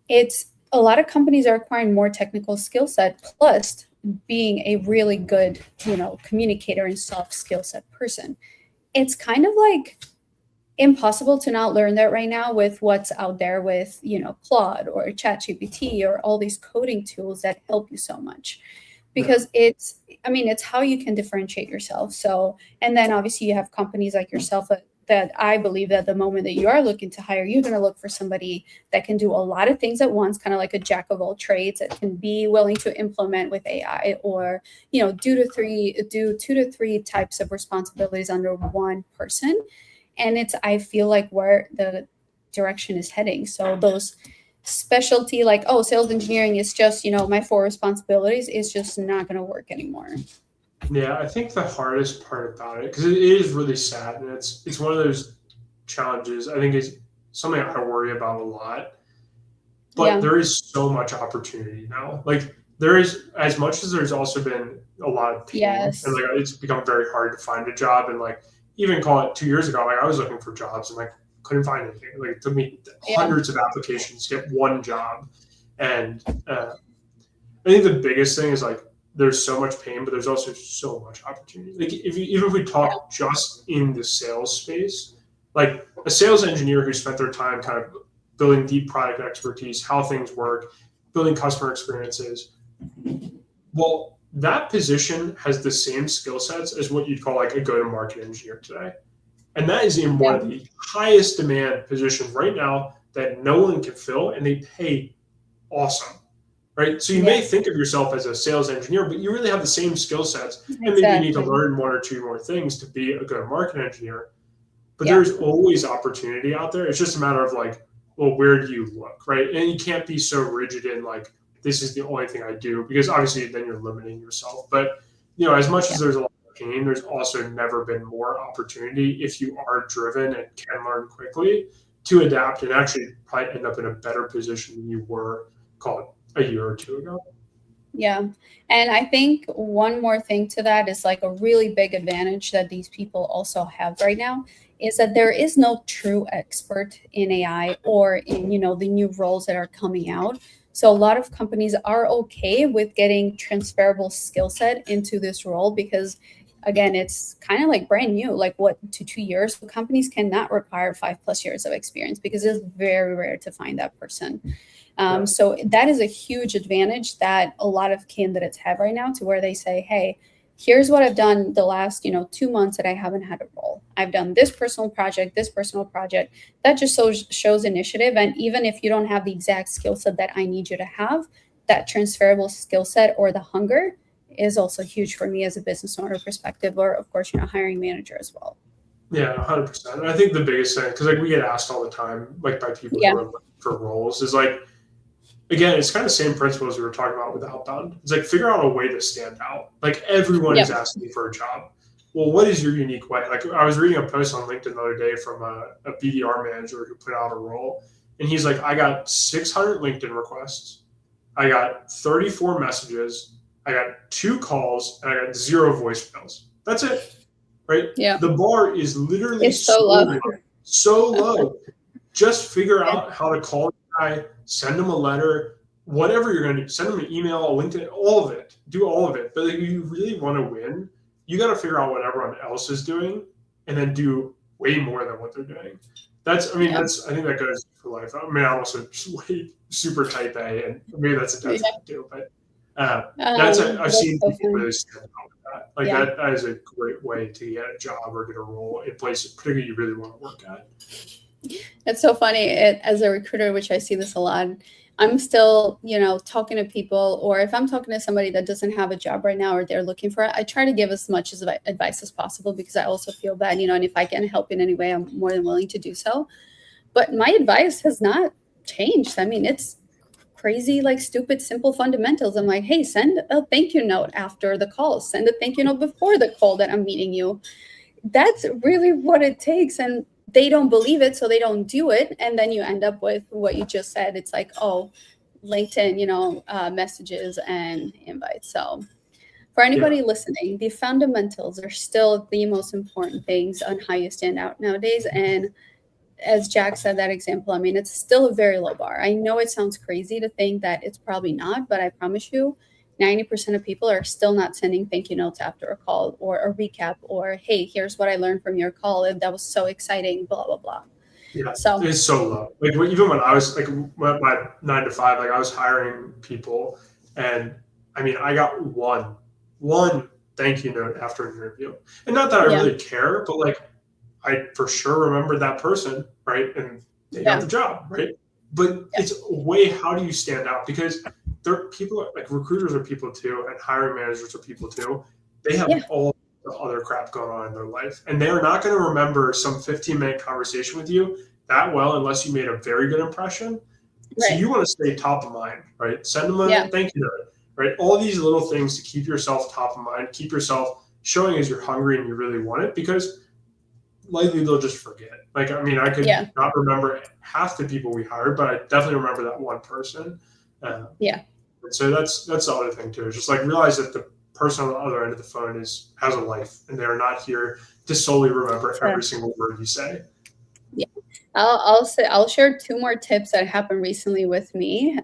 it's a lot of companies are acquiring more technical skill set plus being a really good, communicator and soft skill set person. It's kind of like impossible to not learn that right now with what's out there with, Claude or ChatGPT or all these coding tools that help you so much. Because it's how you can differentiate yourself. So, and then obviously you have companies like yourself that I believe that the moment that you are looking to hire, you're going to look for somebody that can do a lot of things at once, kind of like a jack of all trades, that can be willing to implement with AI, or do 2 to 3 types of responsibilities under one person. And I feel like where the direction is heading. So those specialty, like, oh, sales engineering is just, my 4 responsibilities, is just not going to work anymore. Yeah, I think the hardest part about it, because it is really sad, and it's one of those challenges, I think is something I worry about a lot. But there is so much opportunity now. Like, there is, as much as there's also been a lot of pain, Yes. and like it's become very hard to find a job. And like, even call it 2 years ago, like I was looking for jobs and like couldn't find anything. Like, it took me hundreds of applications to get one job. And I think the biggest thing is like, there's so much pain, but there's also so much opportunity. Like, even if we talk just in the sales space, like a sales engineer who spent their time kind of building deep product expertise, how things work, building customer experiences. Well, that position has the same skill sets as what you'd call like a go-to-market engineer today. And that is in one of the highest demand positions right now that no one can fill, and they pay awesome. Right. So you may think of yourself as a sales engineer, but you really have the same skill sets. And maybe you need to learn 1 or 2 more things to be a good market engineer. But there's always opportunity out there. It's just a matter of like, well, where do you look? Right. And you can't be so rigid in like, this is the only thing I do, because obviously then you're limiting yourself. But, as much as there's a lot of pain, there's also never been more opportunity if you are driven and can learn quickly to adapt and actually probably end up in a better position than you were, call it, a year or 2 ago. Yeah. And I think one more thing to that is like a really big advantage that these people also have right now is that there is no true expert in AI or in, the new roles that are coming out. So a lot of companies are okay with getting transferable skill set into this role because, again, it's kind of like brand new, like 2 years. Companies cannot require 5+ years of experience because it's very rare to find that person. So that is a huge advantage that a lot of candidates have right now, to where they say, hey, here's what I've done the last, 2 months that I haven't had a role. I've done this personal project. That just shows initiative. And even if you don't have the exact skill set that I need you to have, that transferable skill set or the hunger is also huge for me as a business owner perspective, or of course, hiring manager as well. Yeah, 100%. And I think the biggest thing, because like we get asked all the time, like by people who are looking for roles, is like, again, it's kind of the same principles we were talking about with outbound. It's like, figure out a way to stand out. Like, everyone is asking for a job. Well, what is your unique way? Like, I was reading a post on LinkedIn the other day from a BDR manager who put out a role, and he's like, I got 600 LinkedIn requests. I got 34 messages. I got 2 calls, and I got 0 voicemails. That's it. Right? Yeah. The bar is literally so low. So low. Just figure out how to call the guy, send him a letter, whatever you're going to do. Send him an email, a LinkedIn, all of it. Do all of it. But if you really want to win, you got to figure out what everyone else is doing and then do way more than what they're doing. I think that goes for life. I mean, I'm also way super type A, and maybe that's a detriment too. But I've seen people really stand out with that. Like that is a great way to get a job or get a role in places, particularly you really want to work at. It's so funny. As a recruiter, which I see this a lot, I'm still, talking to people, or if I'm talking to somebody that doesn't have a job right now or they're looking for it, I try to give as much advice as possible, because I also feel bad, and if I can help in any way, I'm more than willing to do so. But my advice has not changed. I mean, it's crazy, like stupid, simple fundamentals. I'm like, hey, send a thank you note after the call. Send a thank you note before the call that I'm meeting you. That's really what it takes. And they don't believe it, so they don't do it. And then you end up with what you just said. It's like, oh, LinkedIn, messages and invites. So for anybody listening, the fundamentals are still the most important things on how you stand out nowadays. And as Jack said, that example, I mean, it's still a very low bar. I know it sounds crazy to think that it's probably not, but I promise you, 90% of people are still not sending thank you notes after a call or a recap or, hey, here's what I learned from your call. And that was so exciting, blah, blah, blah. Yeah, so it's so low. Like even when I was like my 9 to 5, like I was hiring people, and I mean, I got one thank you note after an interview, and not that I really care, but like I for sure remembered that person, right? And they got the job, right? But it's way, how do you stand out? Because they're people, like recruiters are people too, and hiring managers are people too. They have all the other crap going on in their life, and they are not going to remember some 15-minute conversation with you that well unless you made a very good impression. So you want to stay top of mind, right? Send them a thank you note, right? All these little things to keep yourself top of mind, keep yourself showing as you're hungry and you really want it, because likely they'll just forget. Like, I mean, I could not remember half the people we hired, but I definitely remember that one person. So that's the other thing too, is just like realize that the person on the other end of the phone has a life, and they're not here to solely remember every single word you say. Yeah, I'll share 2 more tips that happened recently with me.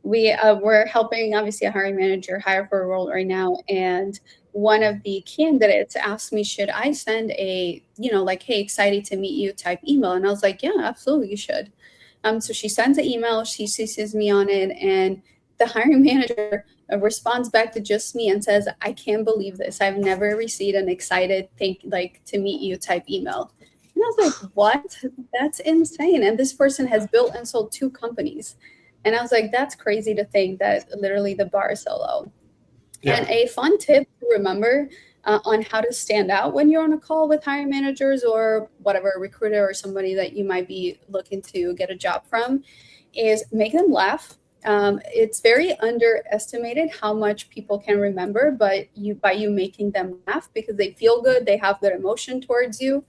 We're helping, obviously, a hiring manager hire for a role right now, and one of the candidates asked me, should I send a, like, hey, excited to meet you type email? And I was like, yeah, absolutely, you should. So she sends an email, she CCs me on it, and the hiring manager responds back to just me and says, I can't believe this. I've never received an excited to meet you type email. And I was like, what? That's insane. And this person has built and sold 2 companies. And I was like, that's crazy to think that literally the bar is so low. And a fun tip to remember on how to stand out when you're on a call with hiring managers or whatever, a recruiter or somebody that you might be looking to get a job from, is make them laugh. It's very underestimated how much people can remember, but by you making them laugh, because they feel good, they have good emotion towards you.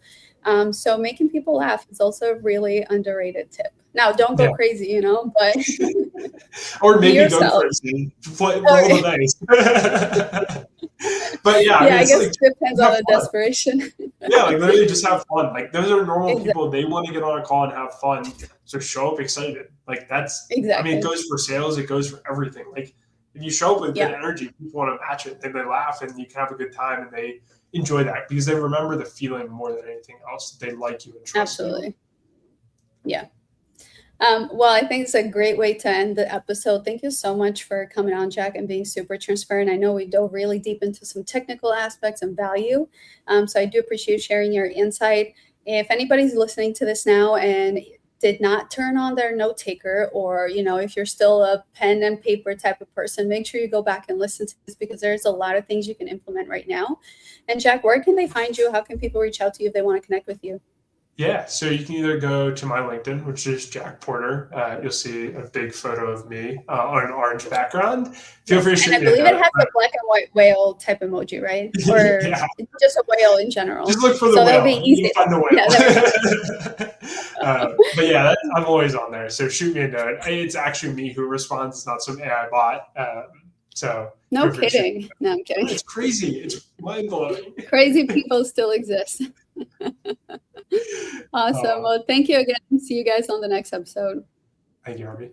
So making people laugh is also a really underrated tip. Now, don't go crazy, but or maybe go crazy, roll the dice. But I guess it depends on the desperation. Like literally just have fun. Like those are normal people. They want to get on a call and have fun. So show up excited. Like that's I mean, it goes for sales. It goes for everything. Like if you show up with good energy, people want to match it. Then they laugh and you can have a good time, and they enjoy that because they remember the feeling more than anything else. That they like you and trust you. Yeah. Well, I think it's a great way to end the episode. Thank you so much for coming on, Jack, and being super transparent. I know we dove really deep into some technical aspects and value. So I do appreciate sharing your insight. If anybody's listening to this now and did not turn on their note taker, or, if you're still a pen and paper type of person, make sure you go back and listen to this, because there's a lot of things you can implement right now. And Jack, where can they find you? How can people reach out to you if they want to connect with you? Yeah, so you can either go to my LinkedIn, which is Jack Porter. You'll see a big photo of me on an orange background. Feel free to shoot me. And I believe it has a black and white whale type emoji, right? Or just a whale in general. Just look for the whale. So that'll be easy. You can find the whale. But yeah, I'm always on there. So shoot me a note. It's actually me who responds. It's not some AI bot. So no kidding. No, I'm kidding. It's crazy. It's mind-blowing. Crazy people still exist. Awesome. Well, thank you again. See you guys on the next episode. Thank you, Harvey.